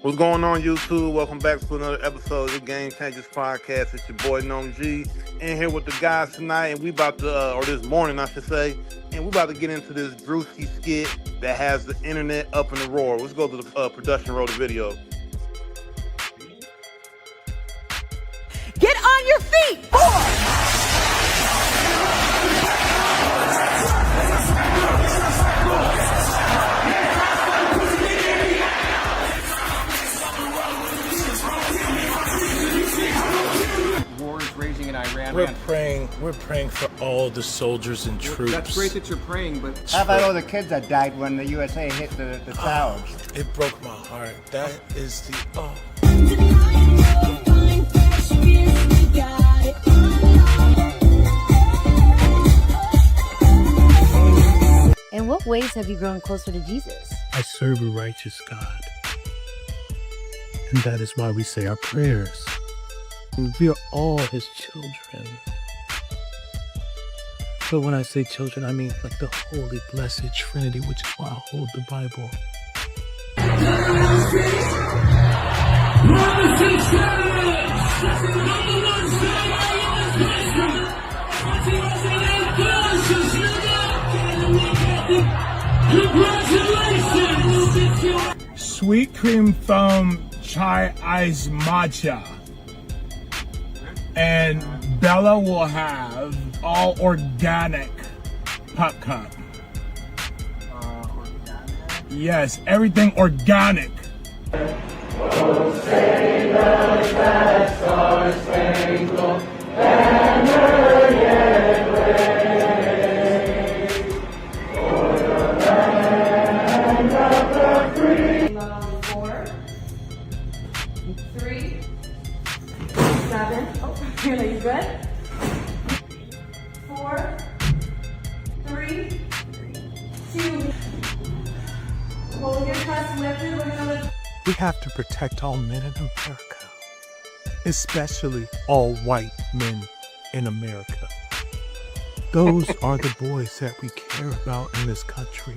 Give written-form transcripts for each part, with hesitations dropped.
What's going on, YouTube? Welcome back to another episode of the Game Changers Podcast. It's your boy, Gnome G, in here with the guys tonight, and we about to, or this morning, I should say, and we about to get into this Druski skit that has the internet up in the roar. Let's go to the production roll the video. Get on your feet! War is raging in Iran. We're praying for all the soldiers and troops. That's great that you're praying, but how about all the kids that died when the USA hit the towers? It broke my heart. That is the In what ways have you grown closer to Jesus? I serve a righteous God. And that is why we say our prayers. And we are all his children. But when I say children, I mean like the holy, blessed Trinity, which is why I hold the Bible. Sweet cream foam chai ice matcha. And Bella will have all organic puck cup. Yes, everything organic. Really good. 4, 3, 2. Hold your chest lifted. We're gonna lift. We have to protect all men in America, especially all white men in America. Those are the boys that we care about in this country.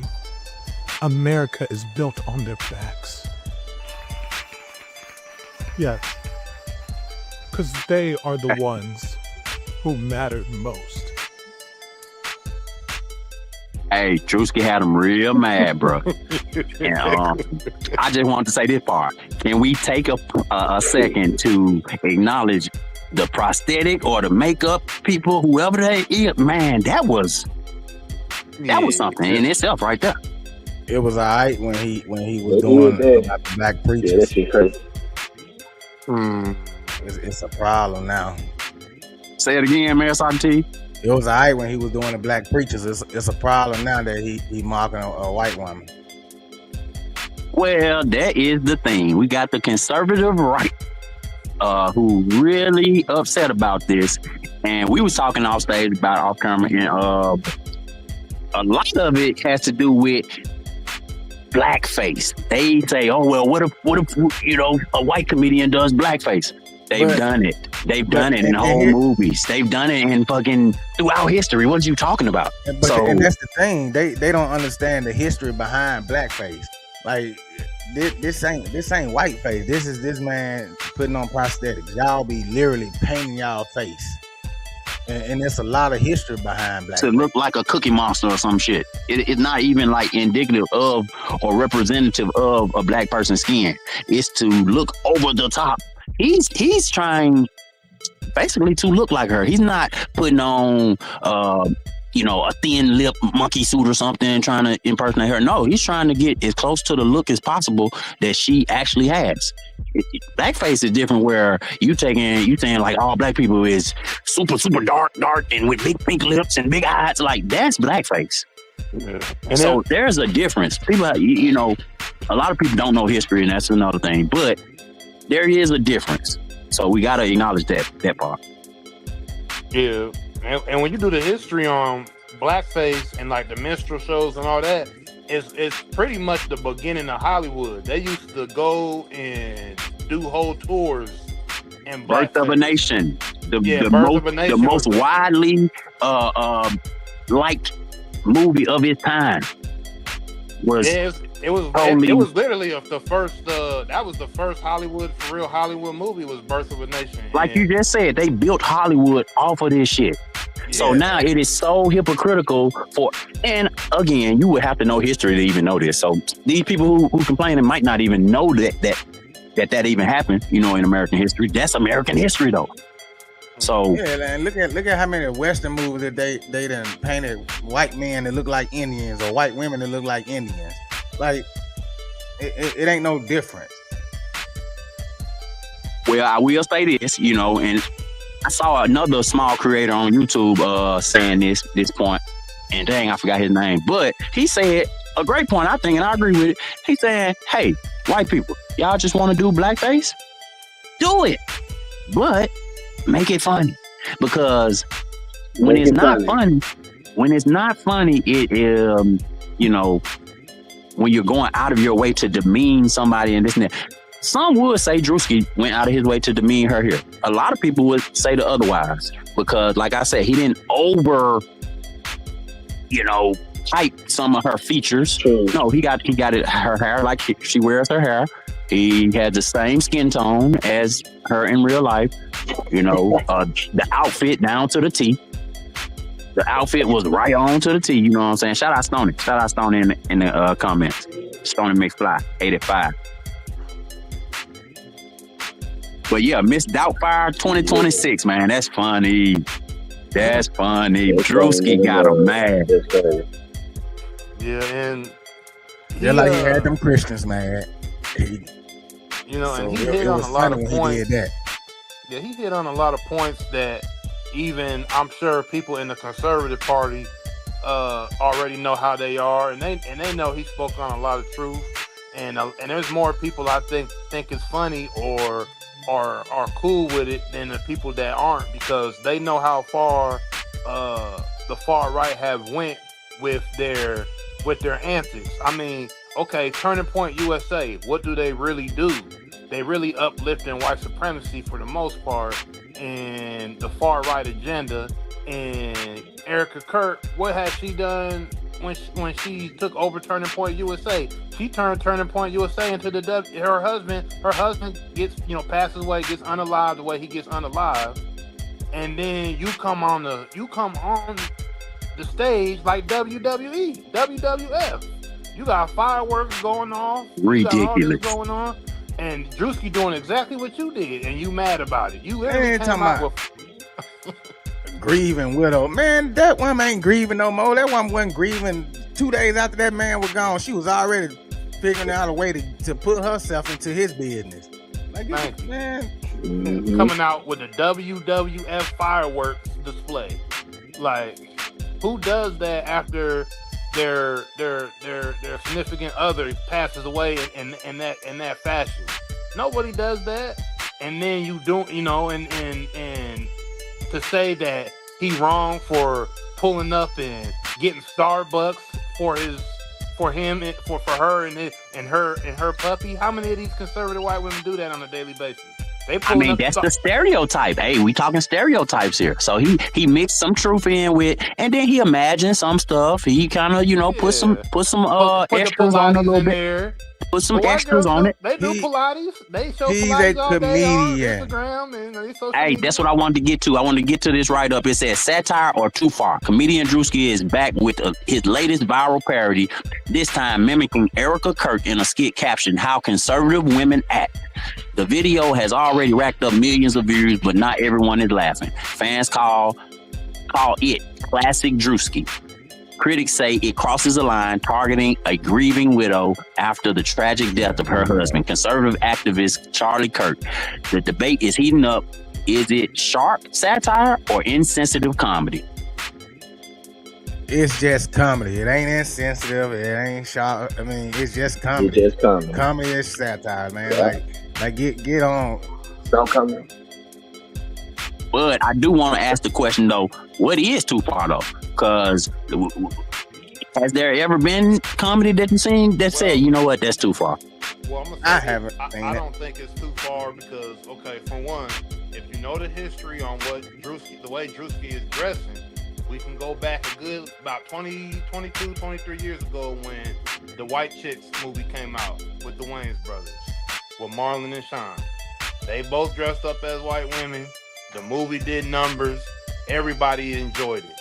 America is built on their backs. Yes, because they are the ones who matter most. Hey, Druski had him real mad, bro. And I just wanted to say this part. Can we take a second to acknowledge the prosthetic or the makeup people, whoever they is? Man, that was something in itself right there. It was alright when he was doing about the black preachers. Yeah, that shit crazy. It's a problem now. Say it again, Mayor Satire. It was alright when he was doing the black preachers. It's a problem now that he mocking a white woman. Well, that is the thing. We got the conservative right who really upset about this. And we was talking off stage about off camera, and a lot of it has to do with blackface. They say, oh, well, what if a white comedian does blackface? They've done it. They've done it in whole movies. They've done it in fucking throughout history. What are you talking about? And that's the thing. They don't understand the history behind blackface. Like this ain't whiteface. This is this man putting on prosthetics. Y'all be literally painting y'all face. And there's a lot of history behind blackface. To look like a Cookie Monster or some shit. It's not even like indicative of or representative of a black person's skin. It's to look over the top. He's trying basically to look like her. He's not putting on a thin lip monkey suit or something trying to impersonate her. No, he's trying to get as close to the look as possible that she actually has. Blackface is different, where you saying like all black people is super dark and with big pink lips and big eyes. Like, that's blackface. Yeah. And so there's a difference. People, a lot of people don't know history, and that's another thing. But there is a difference. So we gotta acknowledge that part. Yeah, and when you do the history on blackface and like the minstrel shows and all that, it's pretty much the beginning of Hollywood. They used to go and do whole tours and Birth of a Nation, the most widely liked movie of its time. was Yeah, it totally was literally the first. That was the first Hollywood, for real Hollywood movie, was Birth of a Nation. like you just said. They built Hollywood off of this shit. So now it is so hypocritical and again, you would have to know history to even know this. So these people who complaining might not even know that even happened, in American history. That's American history though. So and look at how many Western movies that they done painted white men that look like Indians or white women that look like Indians. Like it ain't no difference. Well, I will say this, and I saw another small creator on YouTube saying this point, and dang, I forgot his name, but he said a great point, I think, and I agree with it. He said, "Hey, white people, y'all just want to do blackface? Do it, but make it funny, because when it's not funny, it when you're going out of your way to demean somebody and this and that." Some would say Druski went out of his way to demean her here. A lot of people would say the otherwise, because like I said, he didn't hype some of her features. True. No, he got it, her hair like she wears her hair. He had the same skin tone as her in real life. The outfit down to the T. The outfit was right on to the T. You know what I'm saying? Shout out Stoney. Shout out Stoney in the comments. Stoney McFly 85. But yeah, Miss Doubtfire 2026, man. That's funny. That's funny. Druski got him mad. Yeah, and he had them Christians mad. And he hit on a lot of points. Yeah, he hit on a lot of points that even I'm sure people in the conservative party already know how they are, and they know he spoke on a lot of truth. And there's more people I think it's funny or are cool with it than the people that aren't, because they know how far the far right have went with their antics. I mean, okay, Turning Point USA, what do they really do? They really uplifting white supremacy for the most part and the far right agenda. And Erika Kirk, what has she done when she took over Turning Point USA? She turned Turning Point USA into her husband. Her husband gets passes away, gets unalived the way he gets unalived, and then you come on the stage like WWE, WWF. You got fireworks going off, ridiculous, you got all this going on, and Druski doing exactly what you did, and you mad about it. You literally came out with grieving widow. Man, that woman ain't grieving no more. That woman wasn't grieving 2 days after that man was gone. She was already figuring out a way to put herself into his business. Like, man. Coming out with a WWF fireworks display. Like, who does that after their significant other passes away in that fashion? Nobody does that. And then you don't, and to say that he wrong for pulling up and getting Starbucks for him and for her and her puppy. How many of these conservative white women do that on a daily basis? That's the stereotype. Hey, we talking stereotypes here. So he mixed some truth in with, and then he imagined some stuff. He kind of put some extras on a little bit. There. Put some extras on it. They do Pilates. They show he's Pilates a all comedian. day on Instagram and social Hey, media. that's what I wanted to get to. I wanted to get to this right up. It says Satire or Too Far. Comedian Druski is back with his latest viral parody, this time mimicking Erika Kirk in a skit captioned "How Conservative Women Act." The video has already racked up millions of views, but not everyone is laughing. Fans call it classic Druski. Critics say it crosses a line, targeting a grieving widow after the tragic death of her husband, conservative activist Charlie Kirk. The debate is heating up. Is it sharp satire or insensitive comedy? It's just comedy. It ain't insensitive. It ain't sharp. I mean, it's just comedy. It's just comedy. Comedy is satire, man. Yeah. Like get on. Don't come. But I do want to ask the question though: what is too far though? Because has there ever been comedy that you've seen that said, you know what, that's too far? Well, I'm gonna say I haven't. I don't think it's too far because, okay, for one, if you know the history on the way Druski is dressing, We can go back a good about 20, 22, 23 years ago when the White Chicks movie came out with the Wayans brothers, with Marlon and Sean. They both dressed up as white women. The movie did numbers. Everybody enjoyed it.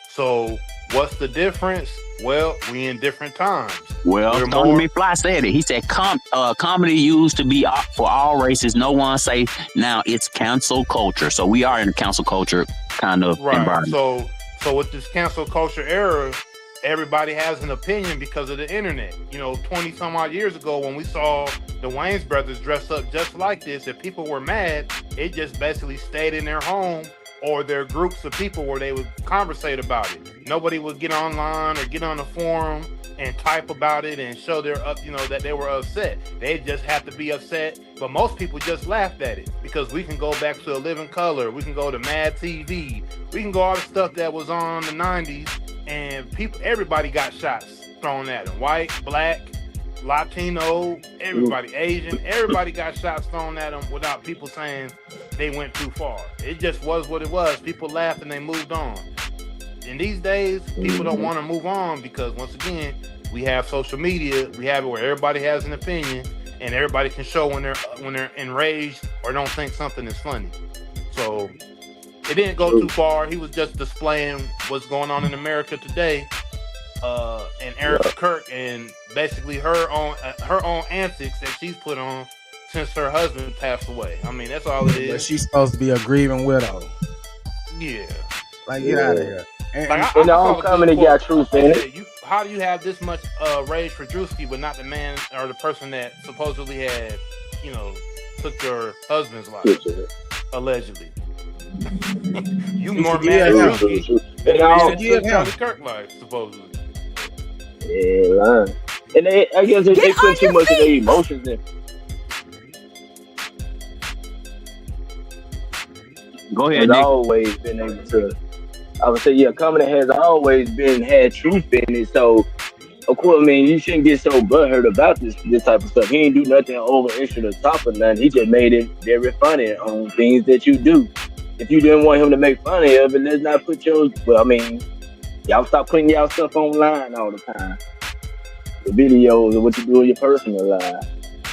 So what's the difference? Well, we in different times. Well, Tony McFly said it. He said comedy used to be for all races. No one safe. Now it's cancel culture. So we are in a cancel culture kind of environment. So with this cancel culture era, everybody has an opinion because of the internet. 20 some odd years ago when we saw the Wayans brothers dressed up just like this, if people were mad, it just basically stayed in their home or their groups of people where they would conversate about it. Nobody would get online or get on a forum and type about it and show that they were upset. They just have to be upset. But most people just laughed at it because we can go back to A Living Color. We can go to Mad TV. We can go all the stuff that was on the 90s, and everybody got shots thrown at them. White, black, Latino, everybody, Asian, everybody got shots thrown at them without people saying they went too far. It just was what it was. People laughed and they moved on. In these days, people don't want to move on because, once again, we have social media. We have it where everybody has an opinion and everybody can show when they're enraged or don't think something is funny. So it didn't go too far. He was just displaying what's going on in America today. And Erika Kirk, and basically her own antics that she's put on since her husband passed away. I mean, that's all it is. But she's supposed to be a grieving widow. Yeah. Like, get out of here. And the whole comedy got truth in it. How do you have this much rage for Druski, but not the man or the person that supposedly had, took your husband's life, allegedly? You more mad at Druski than took Charlie Kirk life, supposedly. Yeah, lying. And I guess they put too much of their emotions in. Go ahead, Nick. Always been able to. I would say, comedy has always had truth in it. So, of course, you shouldn't get so butthurt about this type of stuff. He ain't do nothing over extra to top or nothing. He just made it very funny on things that you do. If you didn't want him to make fun of it, let's not put yours. Well, y'all stop putting y'all stuff online all the time. The videos of what you do in your personal life.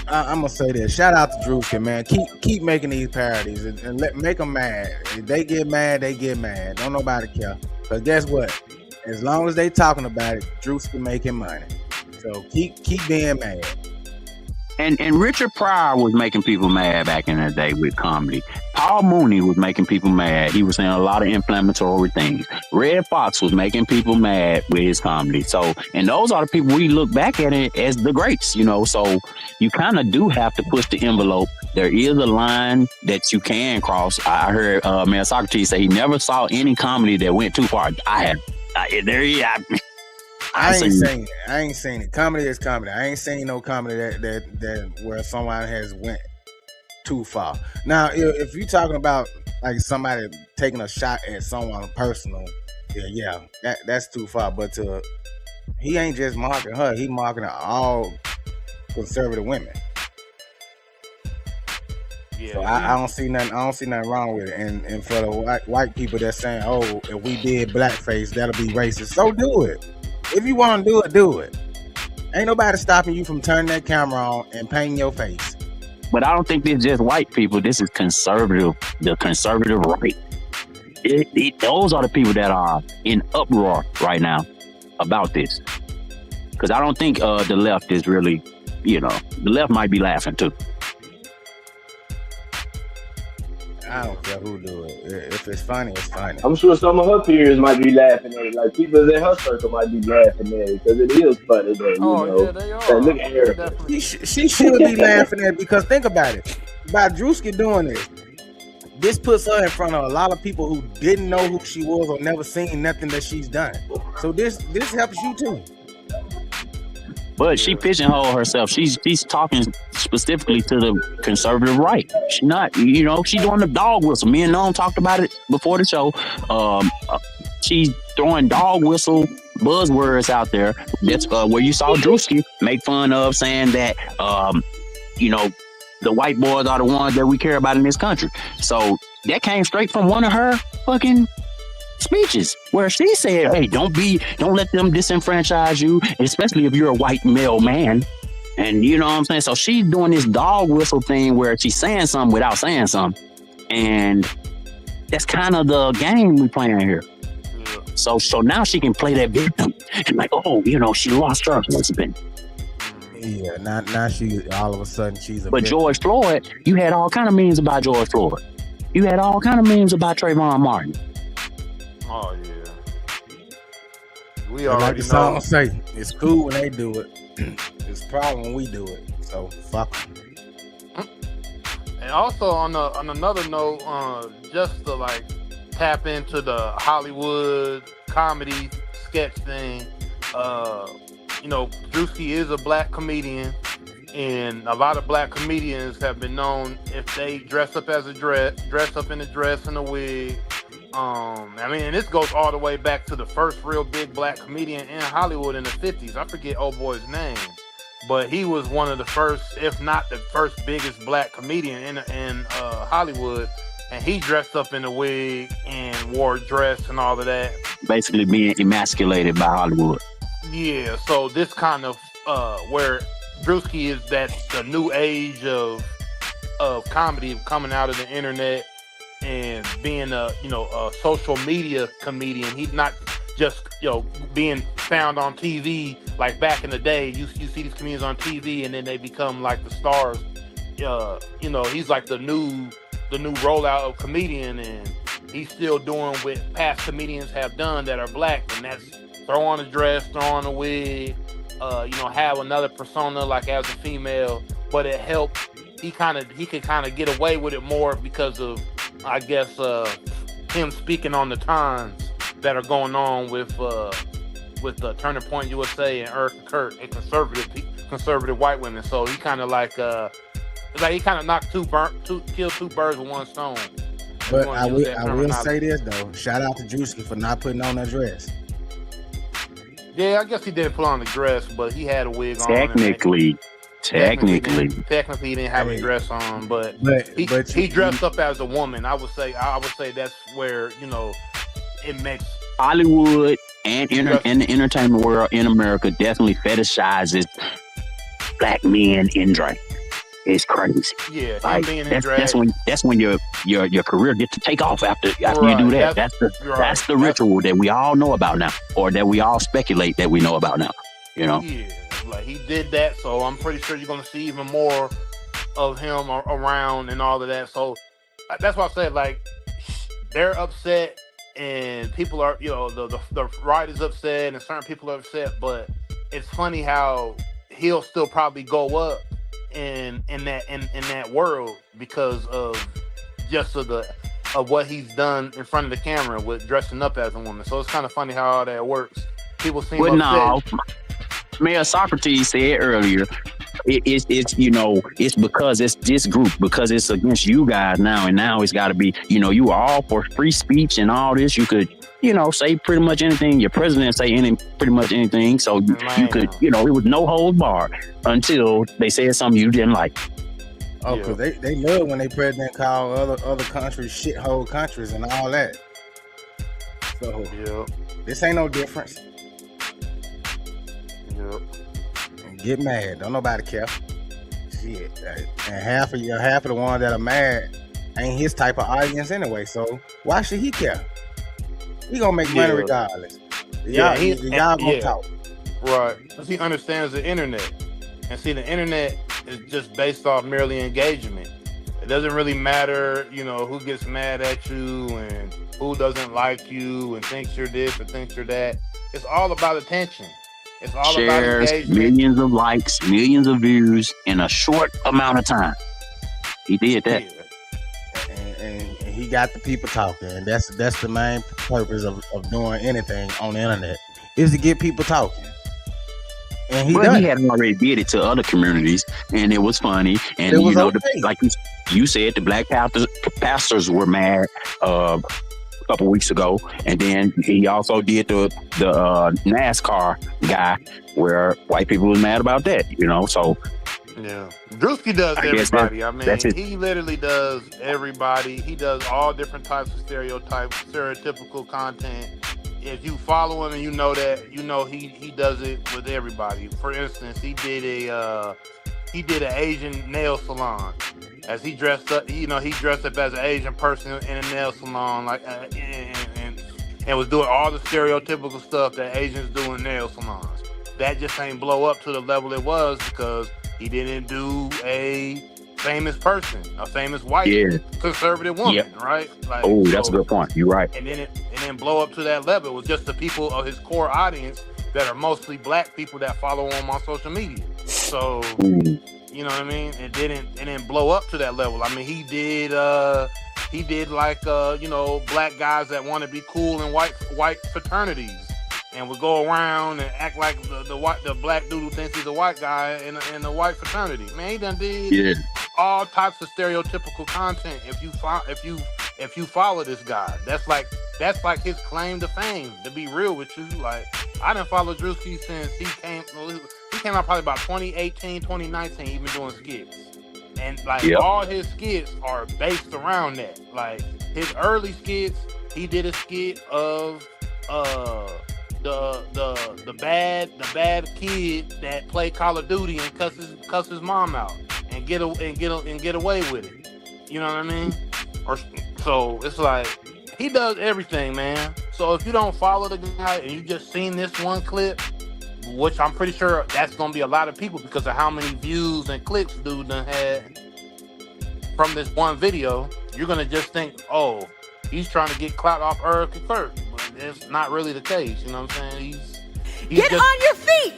I'm gonna say this. Shout out to Druski, man. Keep making these parodies and make them mad. If they get mad, they get mad. Don't nobody care. Cause guess what? As long as they talking about it, Druski making money. So keep being mad. And Richard Pryor was making people mad back in the day with comedy. Paul Mooney was making people mad. He was saying a lot of inflammatory things. Red Fox was making people mad with his comedy. So, and those are the people we look back at it as the greats, So you kind of do have to push the envelope. There is a line that you can cross. I heard man Socrates say he never saw any comedy that went too far. I ain't seen it. Comedy is comedy. I ain't seen no comedy that where someone has went too far. Now, if you're talking about like somebody taking a shot at someone personal, that's too far. But he ain't just marking her; he marking all conservative women. Yeah, so I don't see nothing. I don't see nothing wrong with it. And for the white people that's saying, "Oh, if we did blackface, that'll be racist," so do it. If you want to do it, do it. Ain't nobody stopping you from turning that camera on and painting your face. But I don't think this is just white people. This is conservative, the conservative right. Those are the people that are in uproar right now about this. Because I don't think the left is really, the left might be laughing too. I don't care who do it. If it's funny, it's funny. I'm sure some of her peers might be laughing at it. Like people in her circle might be laughing at it because it is funny. That, they are. Look at her. She should be laughing at it because think about it. By Druski doing this puts her in front of a lot of people who didn't know who she was or never seen nothing that she's done. So this helps you too. But she pigeonholed herself. She's talking specifically to the conservative right. She's not, she's doing the dog whistle. Me and Noam talked about it before the show. She's throwing dog whistle buzzwords out there. That's where you saw Druski make fun of saying that, the white boys are the ones that we care about in this country. So that came straight from one of her fucking speeches where she said, "Hey, don't let them disenfranchise you, especially if you're a white male man." And you know what I'm saying? So she's doing this dog whistle thing where she's saying something without saying something. And that's kind of the game we playing here. Yeah. So now she can play that victim. And like, oh, you know, she lost her husband. Yeah, now she all of a sudden she's a But victim. George Floyd, you had all kind of memes about George Floyd. You had all kind of memes about Trayvon Martin. Oh yeah. We Like already the know. song say, it's cool when they do it. It's a problem when we do it. So fuck 'em. And also on another note, just to like tap into the Hollywood comedy sketch thing, you know, Druski is a black comedian, and a lot of black comedians have been known if they dress up as dress up in a dress and a wig. I mean, and this goes all the way back to the first real big black comedian in Hollywood in the 50s. I forget old boy's name, but he was one of the first, if not the first biggest black comedian in Hollywood. And he dressed up in a wig and wore a dress and all of that. Basically being emasculated by Hollywood. Yeah, so this kind of where Druski is that the new age of comedy coming out of the internet and being a social media comedian. He's not just being found on TV like back in the day. You see these comedians on TV and then they become like the stars. He's like the new rollout of comedian, and he's still doing what past comedians have done that are black, and that's throw on a dress, throw on a wig, have another persona like as a female, but it helped. He could kind of get away with it more because of, I guess, him speaking on the times that are going on with Turning Point USA and Erika Kirk, and conservative white women. So he kind of he kind of knocked killed two birds with one stone. But I will say this though, shout out to Druski for not putting on that dress. Yeah, I guess he didn't put on the dress, but he had a wig on. Technically, he didn't have a dress on, but he dressed up as a woman. I would say that's where it makes Hollywood and the entertainment world in America definitely fetishizes black men in drag. It's crazy. Yeah, like, being in drag. That's when your career gets to take off after you do that. That's the ritual that we all know about now, or that we all speculate that we know about now. Yeah, like he did that, so I'm pretty sure you're gonna see even more of him around and all of that. So that's why I said, like, they're upset and people are, the right is upset and certain people are upset, but it's funny how he'll still probably go up in that world because of just of what he's done in front of the camera with dressing up as a woman. So it's kind of funny how all that works. People seem upset. No, Mayor Socrates said earlier, it's because it's this group, because it's against you guys now, and now it's got to be, you are all for free speech and all this. You could, say pretty much anything. Your president say pretty much anything. So you could, it was no holds barred until they said something you didn't like. Oh, because they love when they president call other countries shithole countries and all that. So this ain't no difference. And get mad. Don't nobody care. Shit. And half of the ones that are mad ain't his type of audience anyway. So why should he care? He gonna make money regardless. Y'all gonna talk. Right. Because he understands the internet. And see, the internet is just based off merely engagement. It doesn't really matter, who gets mad at you and who doesn't like you and thinks you're this or thinks you're that. It's all about attention. It's all about engagement. Millions of likes, millions of views in a short amount of time. He did that. Yeah. And he got the people talking, and that's the main purpose of doing anything on the internet, is to get people talking. And he had already did it to other communities, and it was funny. And like you said, the black pastors were mad a couple weeks ago, and then he also did the NASCAR guy, where white people was mad about that. So Yeah, Druski does I guess that everybody. I that's mean, it. he literally does everybody. He does all different types of stereotypes, stereotypical content. If you follow him and you know that, you know he does it with everybody. For instance, he did an Asian nail salon. As he dressed up, he dressed up as an Asian person in a nail salon, like and was doing all the stereotypical stuff that Asians do in nail salons. That just ain't blow up to the level it was because he didn't do a famous person, a famous white Yeah. conservative woman, Yep. right? Like, Oh, that's a good point. You're right. and then it blow up to that level. It was just the people of his core audience that are mostly black people that follow him on social media. So Ooh. you know what I mean? It didn't blow up to that level. I mean, he did like black guys that want to be cool in white fraternities and would go around and act like the black dude who thinks he's a white guy in a white fraternity. Man, he done did all types of stereotypical content. If you follow this guy, that's like his claim to fame. To be real with you, like I done followed Druski since he came. He came out probably about 2018, 2019, even doing skits. And like all his skits are based around that. Like his early skits, he did a skit of the bad kid that played Call of Duty and cuss his mom out and get away with it. You know what I mean? So it's like he does everything, man. So if you don't follow the guy and you just seen this one clip, which I'm pretty sure that's gonna be a lot of people because of how many views and clicks dude done had from this one video, you're gonna just think, oh, he's trying to get clout off Erika Kirk, but it's not really the case. You know what I'm saying? He's Get just, on your feet!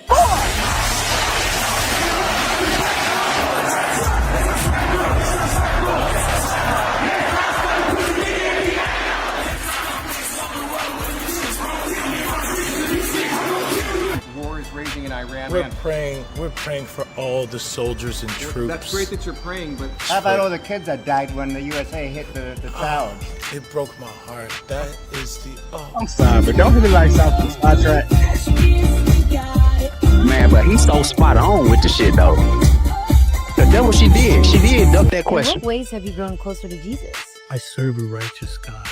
War is raging in Iran. We're praying for all the soldiers and troops. That's great that you're praying, but How about all the kids that died when the USA hit the towers? It broke my heart. That is the I'm sorry, but don't really like Star Trek. Man, but he's so spot on with the shit though. Cause that's what she did. She did duck that In question. what ways have you grown closer to Jesus? I serve a righteous God.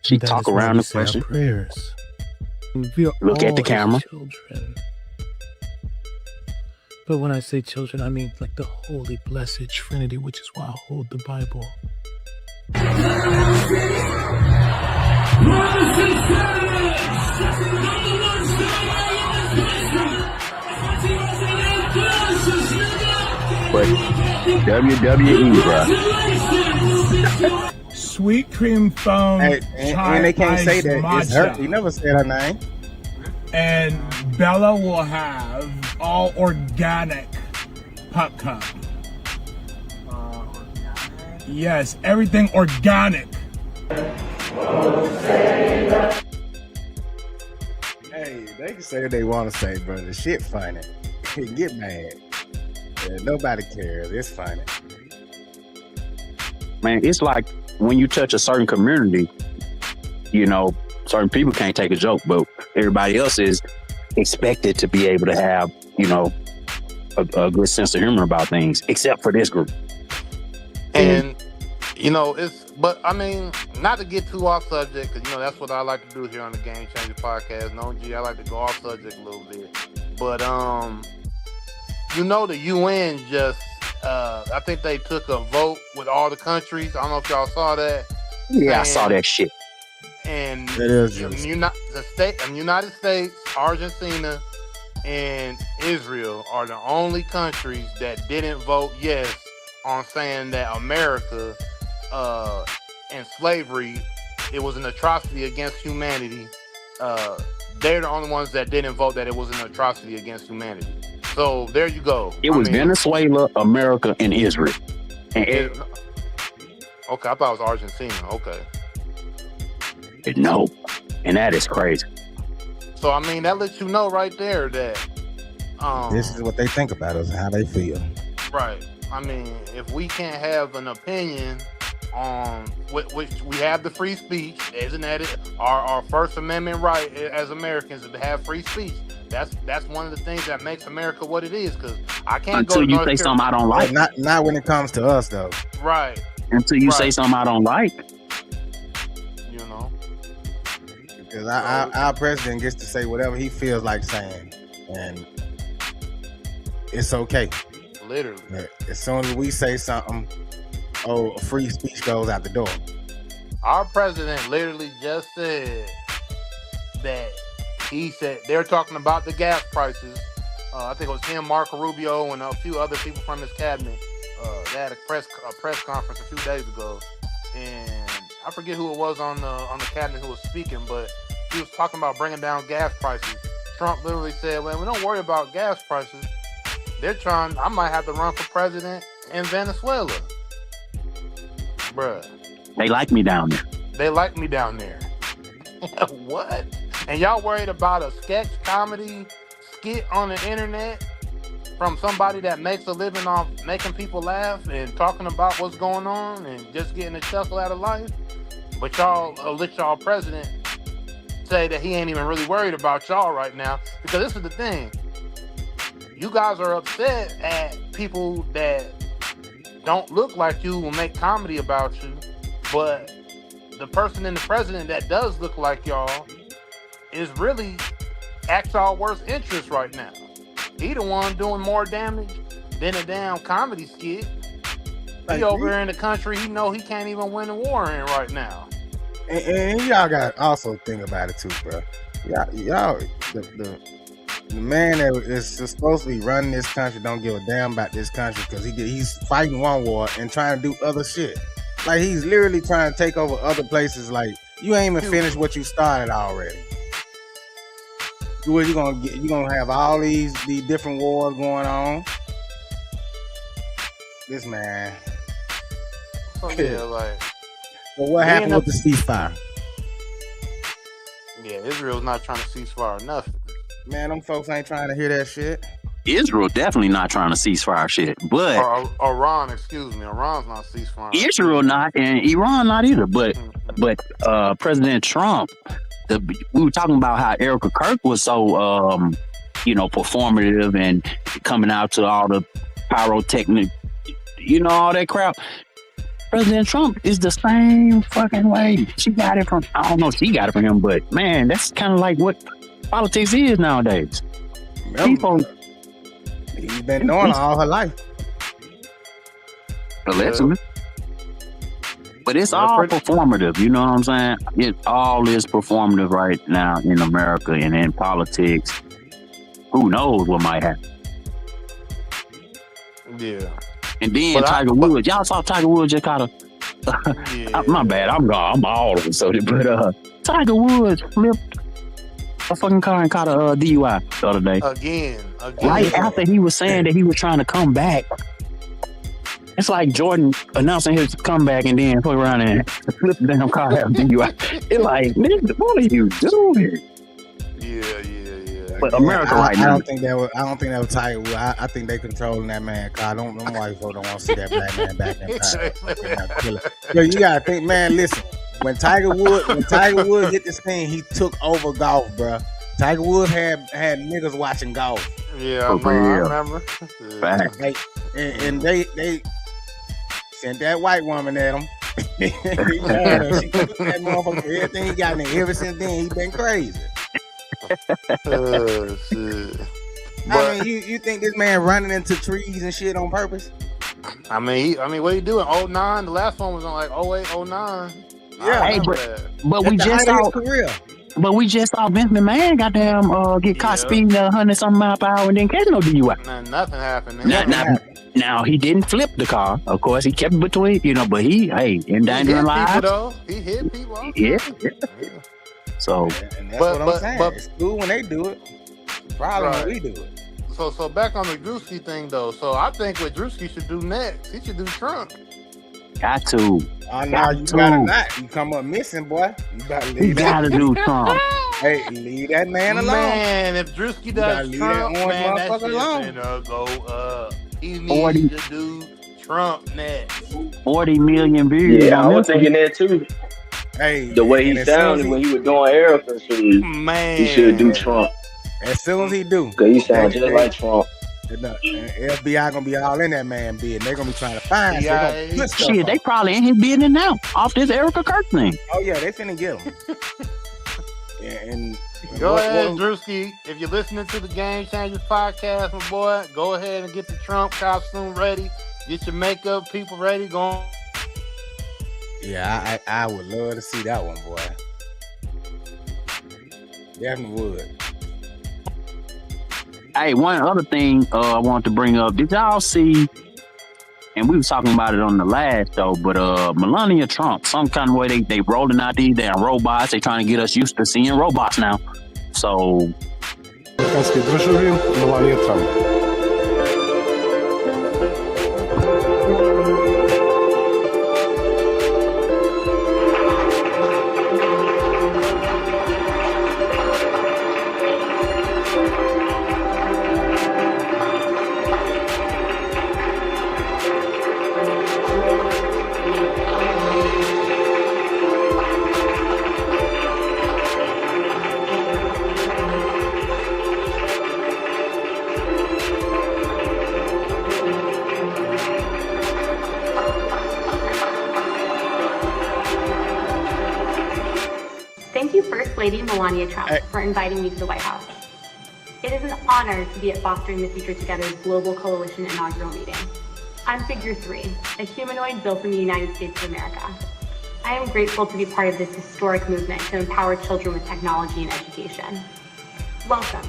She That talk is why around we the say our question. prayers. We are Look at all the his camera. children. But when I say children, I mean like the holy, blessed Trinity, which is why I hold the Bible. But WWE, bro. Sweet cream foam. Hey, and they can't say that. It's her. matcha. You never said her name. And Bella will have all organic popcorn. Yes, everything organic. Hey, they can say what they want to say, bro. The shit funny. Get mad. Yeah, nobody cares. It's funny. Man, it's like when you touch a certain community, certain people can't take a joke, but everybody else is expected to be able to have, a good sense of humor about things, except for this group. and but I mean, not to get too off subject, because that's what I like to do here on the Game Changer podcast. No, I like to go off subject a little bit, but the UN just I think they took a vote with all the countries. I don't know if y'all saw that. Yeah, I saw that shit. And It is United States, Argentina, and Israel are the only countries that didn't vote yes on saying that America and slavery, it was an atrocity against humanity. They're the only ones that didn't vote that it was an atrocity against humanity. So there you go. It was Venezuela, America, and Israel. And okay, I thought it was Argentina. Okay. No, and that is crazy. So I mean, that lets you know right there that This is what they think about us and how they feel. right. I mean, if we can't have an opinion on which we have the free speech, isn't that it? Our First Amendment right as Americans is to have free speech. that's one of the things that makes America what it is. Because I can't go Until to you North say something I don't But like. not when it comes to us though. Right. Until you say Right. something I don't like. You know. Because our president gets to say whatever he feels like saying, and it's okay. Literally. But as soon as we say something, free speech goes out the door. Our president literally just said that he said they're talking about the gas prices. I think it was him, Marco Rubio, and a few other people from his cabinet. They had a press conference a few days ago, and I forget who it was on the cabinet who was speaking, but he was talking about bringing down gas prices. Trump literally said, "Well, we don't worry about gas prices. I might have to run for president in Venezuela, bruh. They like me down there. They like me down there." What? And y'all worried about a sketch comedy skit on the internet from somebody that makes a living off making people laugh and talking about what's going on and just getting a chuckle out of life? But y'all let y'all president say that he ain't even really worried about y'all right now. Because this is the thing. You guys are upset at people that don't look like you will make comedy about you, but the person in the president that does look like y'all is really at y'all worst interest right now. He the one doing more damage than a damn comedy skit. He over here in the country, he know he can't even win a war in right now. And y'all got to also think about it too, bro. Y'all the man that is supposed to be running this country don't give a damn about this country because he's fighting one war and trying to do other shit. Like he's literally trying to take over other places. Like you ain't even finished what you started already. What you gonna get? You gonna have all these different wars going on. This man. So yeah, like. But what happened with the ceasefire? Yeah, Israel's not trying to ceasefire or nothing. Man, them folks ain't trying to hear that shit. Israel definitely not trying to ceasefire shit, but Iran, excuse me, Iran's not ceasefire. Israel not, and Iran not either. But President Trump, we were talking about how Erika Kirk was so performative and coming out to all the pyrotechnic, all that crap. President Trump is the same fucking way. She got it from, I don't know if she got it from him, but man, that's kind of like what politics is nowadays. People, he's been doing it all her life. Allegedly. But it's all performative, you know what I'm saying? It all is performative right now in America and in politics. Who knows what might happen? Yeah. And then Tiger Woods, y'all saw Tiger Woods just kind of. My bad, I'm gone. I'm all over so. But Tiger Woods flipped a fucking car and caught a DUI the other day. Again. Right after he was saying that he was trying to come back. It's like Jordan announcing his comeback and then put around and flip the damn car out DUI. It's like, nigga, what are you doing? Yeah. But America right now. I don't think that was Tiger Woods. I think they controlling that man. Cause them white folks don't want to see that black man back in time. Yo, you gotta think, man. Listen, when Tiger Woods hit this thing, he took over golf, bro. Tiger Woods had niggas watching golf. Yeah, I remember. And they sent that white woman at him. She took that motherfucker for everything he got in there. Ever since then, he been crazy. Shit. I mean, you think this man running into trees and shit on purpose? I mean, what he doing? 09. The last one was on like 08, 09. Yeah, hey, but we just saw. But we just saw Vince McMahon goddamn get caught speeding 100-something miles per hour and didn't catch no DUI. Nothing happened. Now he didn't flip the car. Of course, he kept it between, but endangering lives. He hit people. Yeah. So, and that's what I'm saying. It's cool when they do it. It's the problem when we do it. So back on the Druski thing though. So I think what Druski should do next, he should do Trump. Got to. Now you gotta not. You come up missing, boy. You gotta do Trump. Hey, leave that man alone. Man, if Druski does Trump, man, that shit's gonna go up. He needs to do Trump next. 40 million views. Yeah, I was thinking that too. Hey, the way he sounded when he was doing Erika, he should do Trump. As soon as he do, Cause you sound just like Trump. and FBI gonna be all in that man bed. They're gonna be trying to find. So they gonna put stuff Shit, on. they probably in his business now off this Erika Kirk thing. Oh yeah, they finna get him. and Go ahead, Druski. If you're listening to the Game Changers podcast, my boy, go ahead and get the Trump costume ready. Get your makeup people ready. Go on. Yeah, I would love to see that one, boy. Definitely would. Hey, one other thing I want to bring up. Did y'all see, and we was talking about it on the last show, but Melania Trump, some kind of way they rolling out these damn robots. They trying to get us used to seeing robots now. So Американской дирижерии Мелания Трамп. Thank you, First Lady Melania Trump, for inviting me to the White House. It is an honor to be at Fostering the Future Together's Global Coalition inaugural meeting. I'm Figure 3, a humanoid built in the United States of America. I am grateful to be part of this historic movement to empower children with technology and education. Welcome.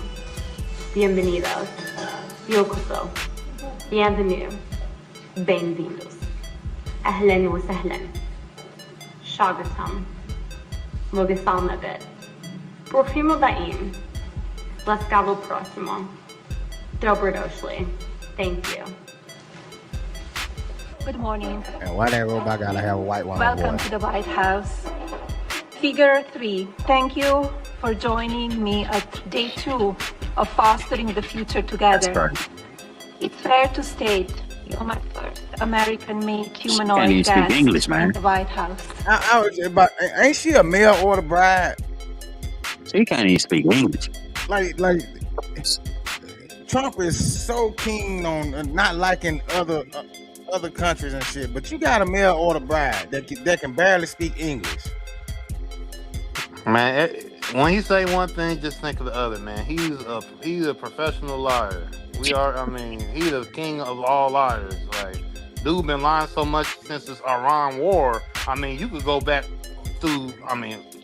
Bienvenidos. Yokoso. Bienvenue. Bem-vindos. Ahlan wa sahlan. Shagatam. Mogasal bit. Profimo daim. Laskavo prossimo. Dobrodošli. Thank you. Good morning. And why that robot gotta have a white one? Welcome to the White House. Figure 3, thank you for joining me at day 2 of Fostering the Future Together. That's right. It's fair to state you're my first American-made Can't humanoid even speak guest English, man. in the White House. I was about, ain't she a mail order bride? She can't even speak English. Like Trump is so keen on not liking other countries and shit, but you got a mail order bride that can barely speak English. Man, when he say one thing, just think of the other, man. He's a professional liar. He's the king of all liars. Like, dude been lying so much since this Iran war. I mean, you could go back through,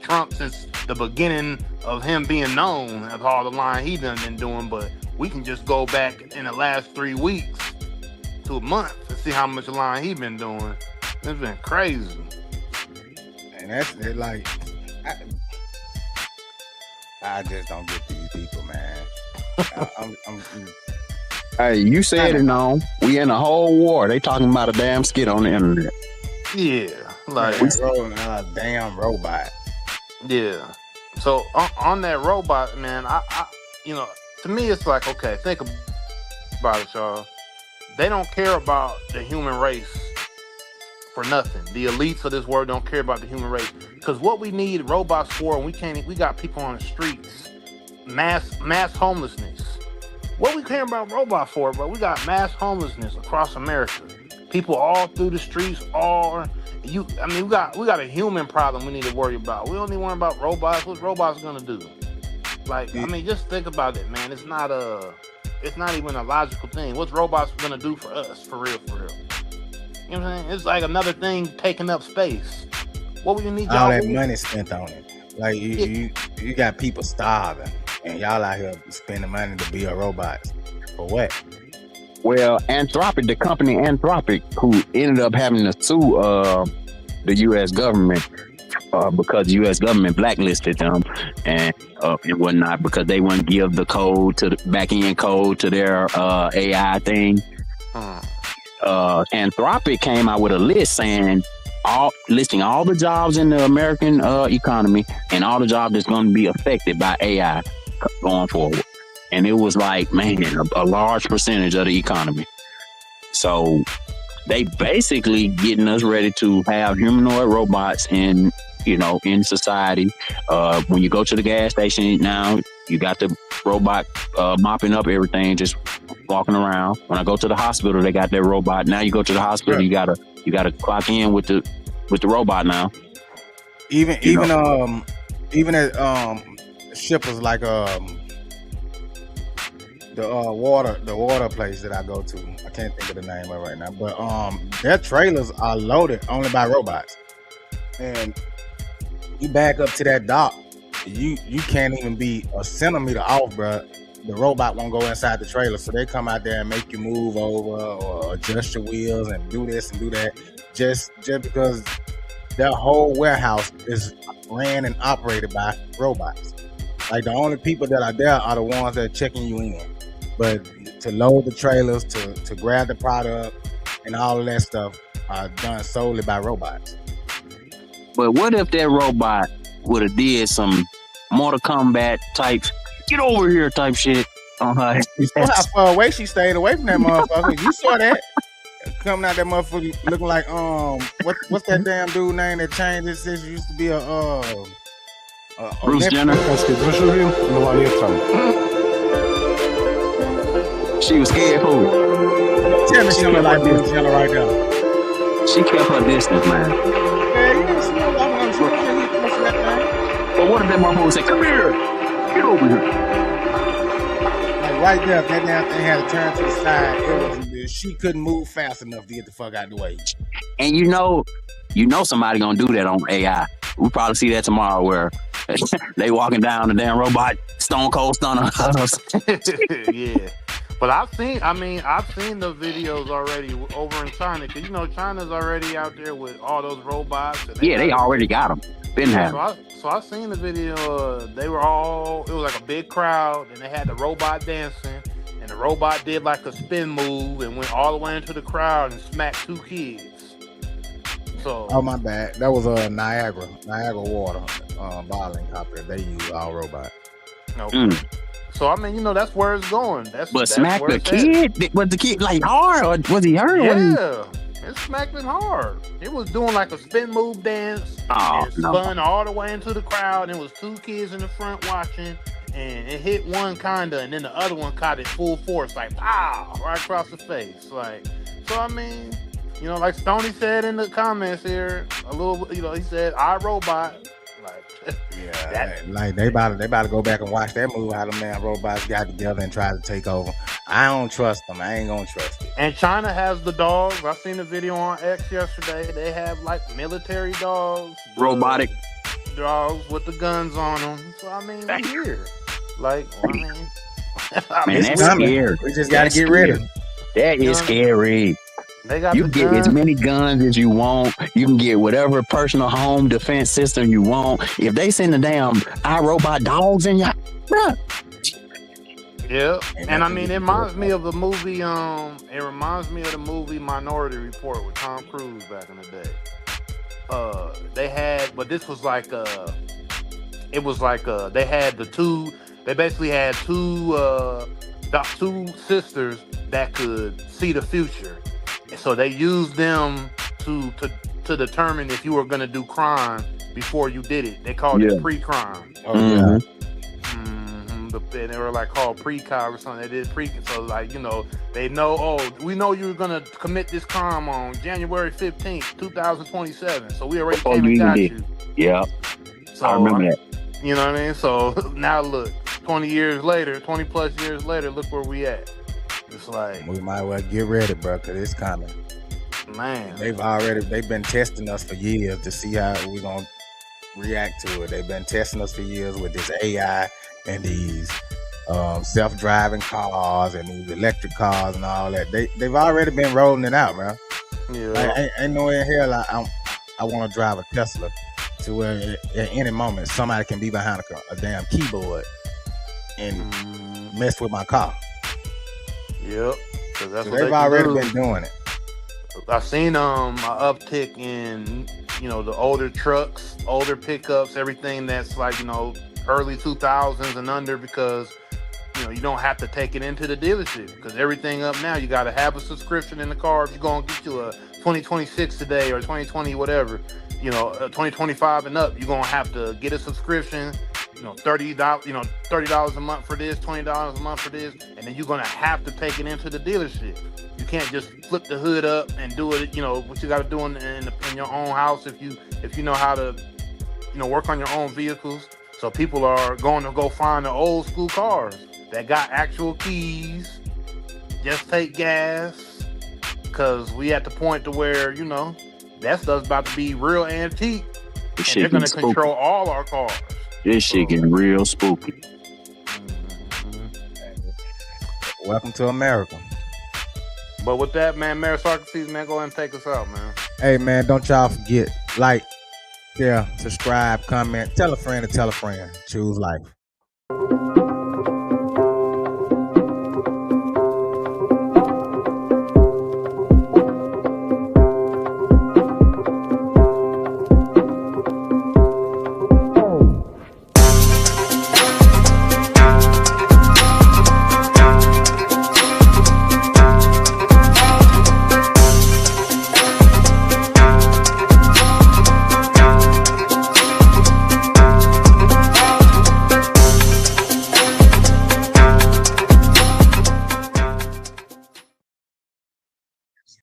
Trump since the beginning of him being known of all the lying he done been doing, but we can just go back in the last 3 weeks to a month to see how much lying he been doing. It's been crazy. And that's like, I just don't get these people, man. Hey, you said it, no. We in a whole war. They talking about a damn skit on the internet. Yeah, like a damn robot. Yeah. So on that robot, man, I to me it's like, okay, think about it, y'all. They don't care about the human race for nothing. The elites of this world don't care about the human race, because what we need robots for, and we got people on the streets, mass homelessness. What we care about robots for, bro? We got mass homelessness across America. People all through the streets. We got a human problem we need to worry about. We don't need to worry about robots. What robots gonna do? Like, just think about it, man. It's not even a logical thing. What's robots gonna do for us, for real? You know what I'm saying? It's like another thing taking up space. What we need? All that money spent on it. Like you got people starving, and y'all out here spending money to build robots for what? Well, Anthropic, the company Anthropic, who ended up having to sue the U.S. government because the U.S. government blacklisted them and whatnot, because they wouldn't give the code to the back-end code to their AI thing. Anthropic came out with a list listing all the jobs in the American economy and all the jobs that's going to be affected by AI going forward. And it was like, man, a large percentage of the economy. So they basically getting us ready to have humanoid robots in society. When you go to the gas station now, You got the robot mopping up everything, just walking around. When I go to the hospital, they got that robot. Now you go to the hospital, you gotta clock in with the robot now. Even at shippers like the water place that I go to. I can't think of the name of it right now, but their trailers are loaded only by robots. And you back up to that dock, you can't even be a centimeter off, bro. The robot won't go inside the trailer, so they come out there and make you move over or adjust your wheels and do this and do that, just because their whole warehouse is ran and operated by robots. Like, the only people that are there are the ones that are checking you in, but to load the trailers, to grab the product, and all of that stuff are done solely by robots. But what if that robot would have did some Mortal Kombat type, get over here type shit on her? You saw how far away she stayed away from that motherfucker. You saw that coming out that motherfucker looking like what's that damn dude name that changed his sister? Used to be a Bruce Jenner. She was scared who? Tell me she look like Bruce Jenner right now. She kept her distance, man. Yeah, you didn't see her walking on the street. But what if that motherfucker say, "Come here, get over here"? Like right there, if that damn thing had to turn to the side, she couldn't move fast enough to get the fuck out the way. And you know somebody gonna do that on AI. We'll probably see that tomorrow where they walking down the damn robot, Stone Cold Stunner. Yeah. But I've seen the videos already over in China, because China's already out there with all those robots. And they already got them. So I seen the video. It was like a big crowd, and they had the robot dancing, and the robot did like a spin move and went all the way into the crowd and smacked 2 kids. So, oh, my bad. That was Niagara Water bottling company. They use all robots. Okay. So that's where it's going. But smack the kid? Was the kid like hard, or was he hurt? Yeah, it smacked him hard. It was doing like a spin move dance. Oh, it spun all the way into the crowd, and it was 2 kids in the front watching, and it hit one kinda, and then the other one caught it full force, like pow, right across the face. Like, so like Stoney said in the comments here, he said, "iRobot." Like they about to go back and watch that movie, how the man robots got together and tried to take over. I don't trust them. I ain't gonna trust it. And China has the dogs. I seen a video on X yesterday. They have like military dogs, robotic dogs with the guns on them. So we here. Like, man, that's scary. We just gotta get rid of it. That is scary. You get as many guns as you want. You can get whatever personal home defense system you want. If they send the damn iRobot dogs in your, bruh. Yeah, and it reminds me of the movie. It reminds me of the movie Minority Report with Tom Cruise back in the day. They had, but this was like they had the two. They basically had two sisters that could see the future. So they used them to determine if you were going to do crime before you did it. They called it pre-crime. Oh, yeah. They were like called pre-crime or something. They did so they know, we know you're going to commit this crime on January 15th, 2027. So we already came and got you. Yeah. So, I remember that. You know what I mean? So now look, 20 plus years later, look where we at. It's like, we might well get ready, bro, because it's coming. Man, they've been testing us for years to see how we're gonna react to it. They've been testing us for years with this AI and these self-driving cars and these electric cars and all that. They've already been rolling it out, bro. Yeah, ain't no way in hell I want to drive a Tesla to where at any moment somebody can be behind a damn keyboard and mess with my car. Yep, because that's what they've already been doing it. I've seen an uptick in the older trucks, older pickups, everything that's like early 2000s and under, because you don't have to take it into the dealership, because everything up now you got to have a subscription in the car. If you're gonna get you a 2026 today or 2020 whatever, 2025 and up, you're gonna have to get a subscription. $30, $30 a month for this, $20 a month for this, and then you're gonna have to take it into the dealership. You can't just flip the hood up and do it. What you got to do in your own house if you know how to work on your own vehicles. So people are going to go find the old school cars that got actual keys. Just take gas, because we at the point to where that stuff's about to be real antique, and they're going to control all our cars. This shit getting real spooky. Welcome to America. But with that, man, Mayor Socrates, man, go ahead and take us out, man. Hey, man, don't y'all forget, like, share, subscribe, comment, tell a friend to tell a friend. Choose life.